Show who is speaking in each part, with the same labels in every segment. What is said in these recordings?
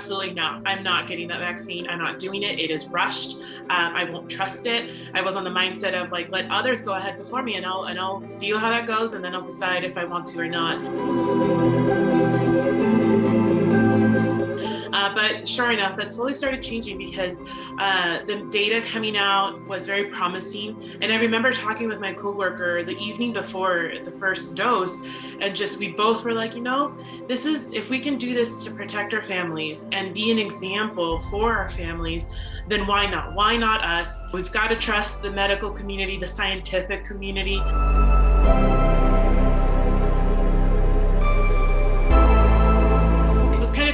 Speaker 1: absolutely no, I'm not getting that vaccine. I'm not doing it. It is rushed. I won't trust it. I was on the mindset of like, let others go ahead before me and I'll see how that goes. And then I'll decide if I want to or not. But sure enough, that slowly started changing because the data coming out was very promising. And I remember talking with my coworker the evening before the first dose, and we both were like, this is, if we can do this to protect our families and be an example for our families, then why not? Why not us? We've got to trust the medical community, the scientific community.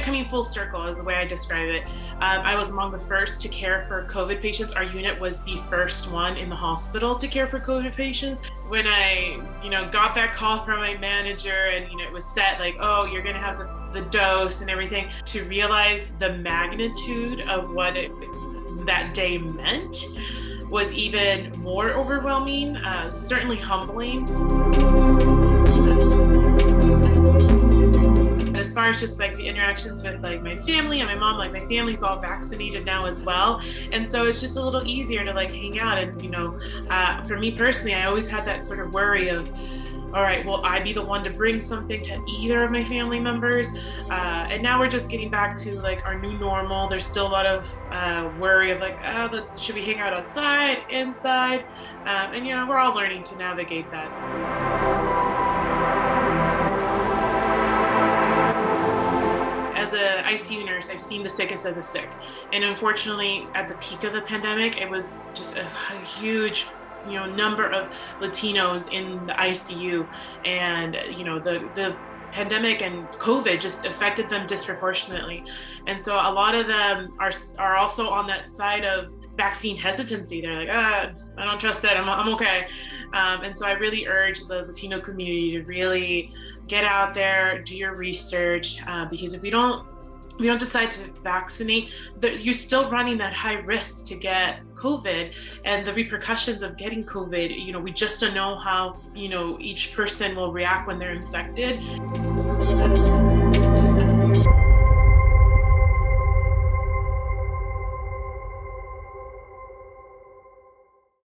Speaker 1: Coming full circle is the way I describe it. I was among the first to care for COVID patients. Our unit was the first one in the hospital to care for COVID patients. When I, got that call from my manager and, it was set like, oh, you're going to have the dose and everything, to realize the magnitude of what that day meant was even more overwhelming, certainly humbling. As far as just like the interactions with like my family and my mom, like my family's all vaccinated now as well. And so it's just a little easier to like hang out. And, for me personally, I always had that sort of worry of, all right, will I be the one to bring something to either of my family members? And now we're just getting back to like our new normal. There's still a lot of worry of like, should we hang out outside, inside? And, we're all learning to navigate that. As an ICU nurse, I've seen the sickest of the sick. And unfortunately, at the peak of the pandemic, it was just a huge number of Latinos in the ICU. And, the pandemic and COVID just affected them disproportionately. And so a lot of them are also on that side of vaccine hesitancy. They're like, I don't trust it, I'm okay. And so I really urge the Latino community to really get out there, do your research, because if we don't decide to vaccinate, you're still running that high risk to get COVID and the repercussions of getting COVID. We just don't know how, each person will react when they're infected.